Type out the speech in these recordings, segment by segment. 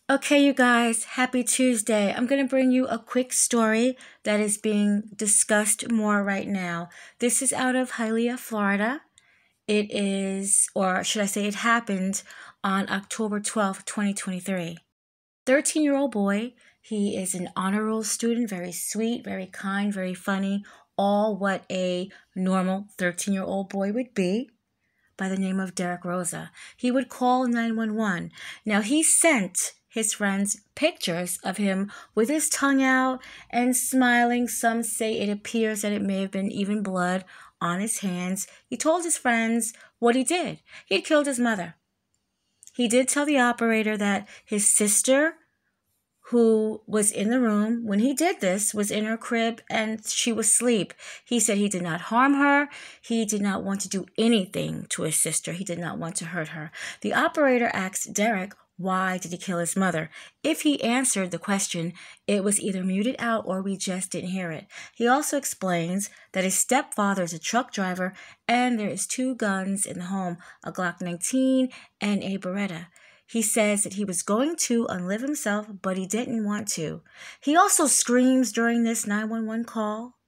Okay, you guys, happy Tuesday. I'm going to bring you a quick story that is being discussed more right now. This is out of Hialeah, Florida. It is, or should I say, it happened on October 12th, 2023. 13-year-old boy. He is an honor roll student, very sweet, very kind, very funny, all what a normal 13-year-old boy would be, by the name of Rosa. He would call 911. Now, he sent his friends pictures of him with his tongue out and smiling. Some say it appears that it may have been even blood on his hands. He told his friends what he did. He had killed his mother. He did tell the operator that his sister, who was in the room when he did this, was in her crib and she was asleep. He said he did not harm her. He did not want to do anything to his sister. He did not want to hurt her. The operator asked Derek, why did he kill his mother? If he answered the question, it was either muted out or we just didn't hear it. He also explains that his stepfather is a truck driver and there is 2 guns in the home, a Glock 19 and a Beretta. He says that he was going to unlive himself, but he didn't want to. He also screams during this 911 call.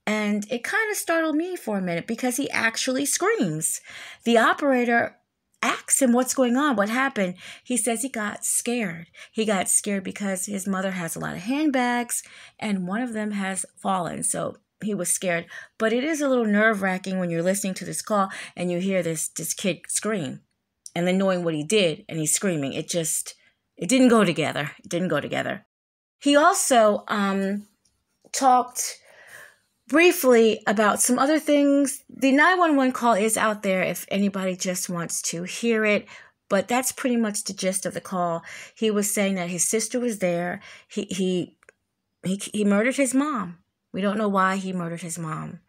And it kind of startled me for a minute because he actually screams. The operator asks him what's going on, what happened. He says he got scared. He got scared because his mother has a lot of handbags and one of them has fallen. So he was scared. But it is a little nerve-wracking when you're listening to this call and you hear this kid scream. And then knowing what he did and he's screaming, it didn't go together. It didn't go together. He also talked briefly about some other things. The 911 call is out there if anybody just wants to hear it, but that's pretty much the gist of the call. He was saying that his sister was there. He murdered his mom. We don't know why he murdered his mom.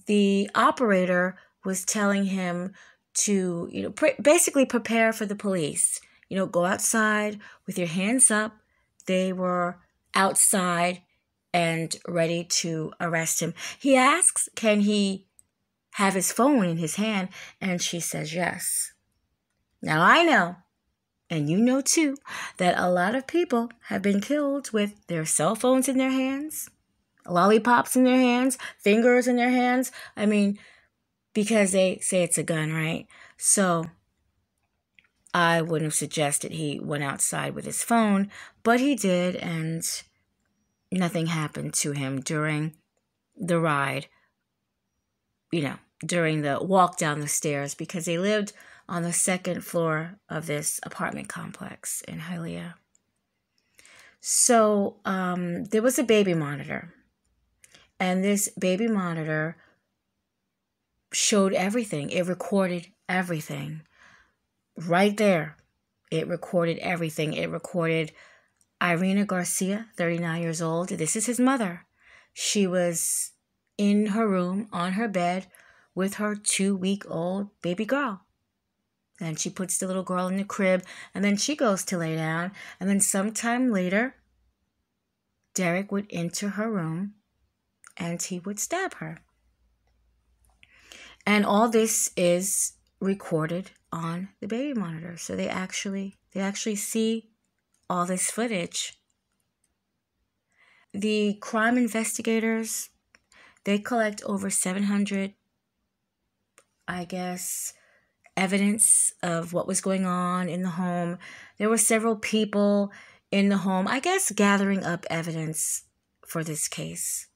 The operator was telling him to, basically prepare for the police. Go outside with your hands up. They were outside and ready to arrest him. He asks, can he have his phone in his hand? And she says yes. Now I know, and you know too, that a lot of people have been killed with their cell phones in their hands, lollipops in their hands, fingers in their hands. I mean, because they say it's a gun, right? So I wouldn't have suggested he went outside with his phone, but he did, and nothing happened to him during the ride, during the walk down the stairs, because they lived on the 2nd floor of this apartment complex in Hialeah. So there was a baby monitor, and this baby monitor showed everything. It recorded everything. Right there, it recorded everything. It recorded Irina Garcia, 39 years old. This is his mother. She was in her room, on her bed, with her 2-week-old baby girl. And she puts the little girl in the crib, and then she goes to lay down. And then sometime later, Derek would enter her room, and he would stab her. And all this is recorded on the baby monitor. So they actually see all this footage. The crime investigators, they collect over 700, evidence of what was going on in the home. There were several people in the home, gathering up evidence for this case.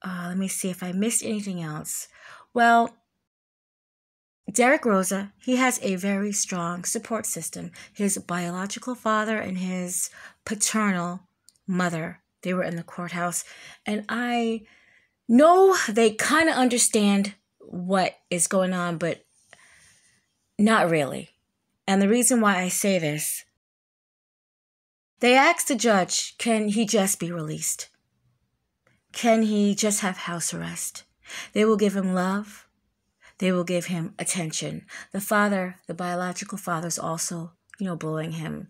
Let me see if I missed anything else. Well, Rosa, he has a very strong support system. His biological father and his paternal mother, they were in the courthouse. And I know they kind of understand what is going on, but not really. And the reason why I say this, they asked the judge, can he just be released? Can he just have house arrest? They will give him love. They will give him attention. The father, the biological father, is also, blowing him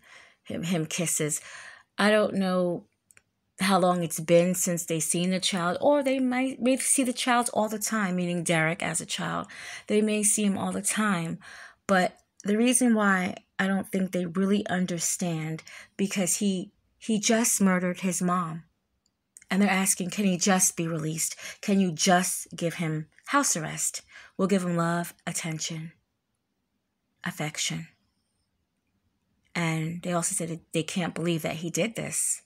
kisses. I don't know how long it's been since they've seen the child, or they may see the child all the time, meaning Derek as a child. They may see him all the time. But the reason why I don't think they really understand, because he just murdered his mom. And they're asking, can he just be released? Can you just give him house arrest? We'll give him love, attention, affection. And they also said that they can't believe that he did this.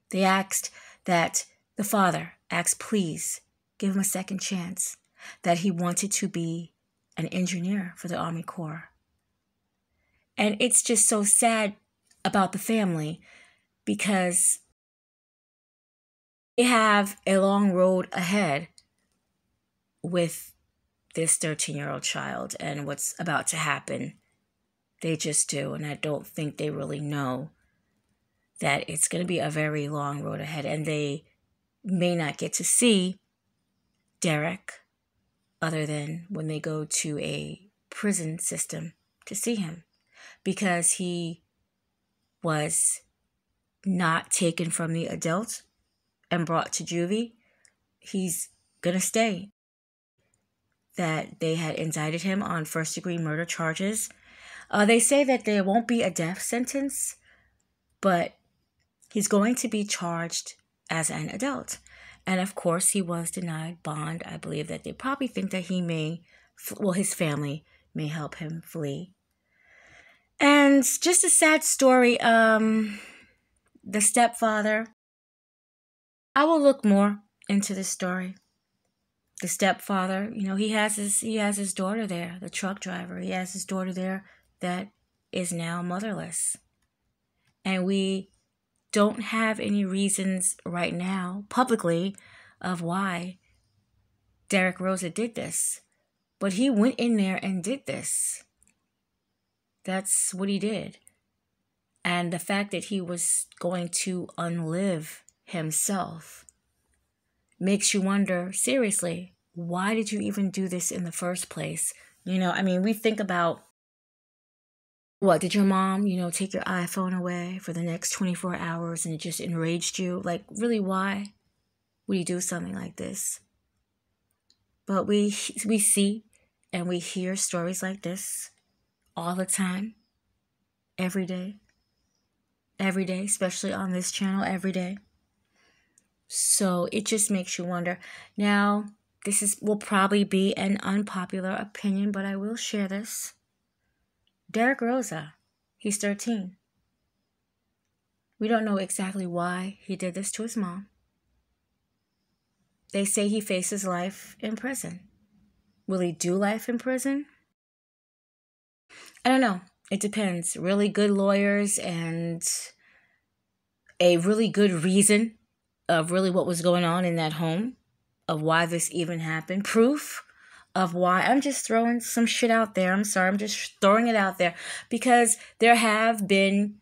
They asked that the father asked, please give him a second chance, that he wanted to be an engineer for the Army Corps. And it's just so sad about the family, because they have a long road ahead with this 13-year-old child and what's about to happen. They just do. And I don't think they really know that it's going to be a very long road ahead. And they may not get to see Derek other than when they go to a prison system to see him, because he was not taken from the adult and brought to juvie. He's gonna stay. That they had indicted him on first-degree murder charges. They say that there won't be a death sentence, but he's going to be charged as an adult. And of course, he was denied bond. I believe that they probably think that he may, well, his family may help him flee. And just a sad story. The stepfather, I will look more into this story. The stepfather, he has his daughter there, the truck driver. He has his daughter there that is now motherless. And we don't have any reasons right now publicly of why Derek Rosa did this. But he went in there and did this. That's what he did. And the fact that he was going to unlive himself makes you wonder, seriously, why did you even do this in the first place? We think about, what, did your mom, take your iPhone away for the next 24 hours and it just enraged you? Like, really, why would you do something like this? But we see and we hear stories like this all the time, every day, especially on this channel, every day. So it just makes you wonder. Now, will probably be an unpopular opinion, but I will share this. Derek Rosa, he's 13. We don't know exactly why he did this to his mom. They say he faces life in prison. Will he do life in prison? I don't know. It depends. Really good lawyers and a really good reason of really what was going on in that home, of why this even happened. Proof of why. I'm just throwing some shit out there. I'm sorry. I'm just throwing it out there, because there have been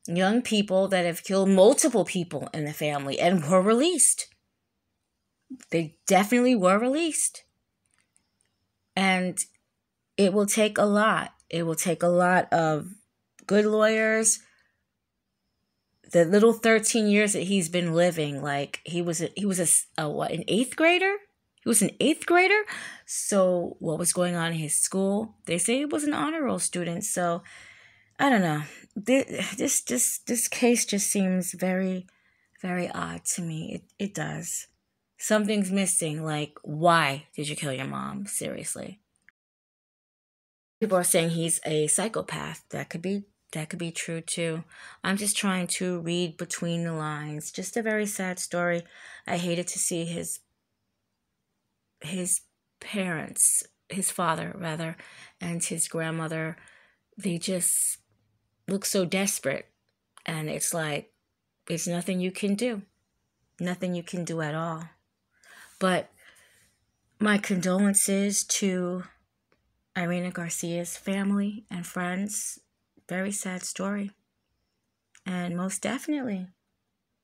young people that have killed multiple people in the family and were released. They definitely were released. And it will take a lot. It will take a lot of good lawyers. The little 13 years that he's been living, like he was an 8th grader? He was an 8th grader. So what was going on in his school? They say he was an honor roll student. So I don't know. This case just seems very, very odd to me. It does. Something's missing. Like, why did you kill your mom? Seriously. People are saying he's a psychopath. That could be true too. I'm just trying to read between the lines. Just a very sad story. I hated to see his parents, his father rather, and his grandmother. They just look so desperate. And it's like, it's nothing you can do. Nothing you can do at all. But my condolences to Irina Garcia's family and friends. Very sad story. And most definitely,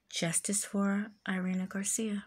justice for Irina Garcia.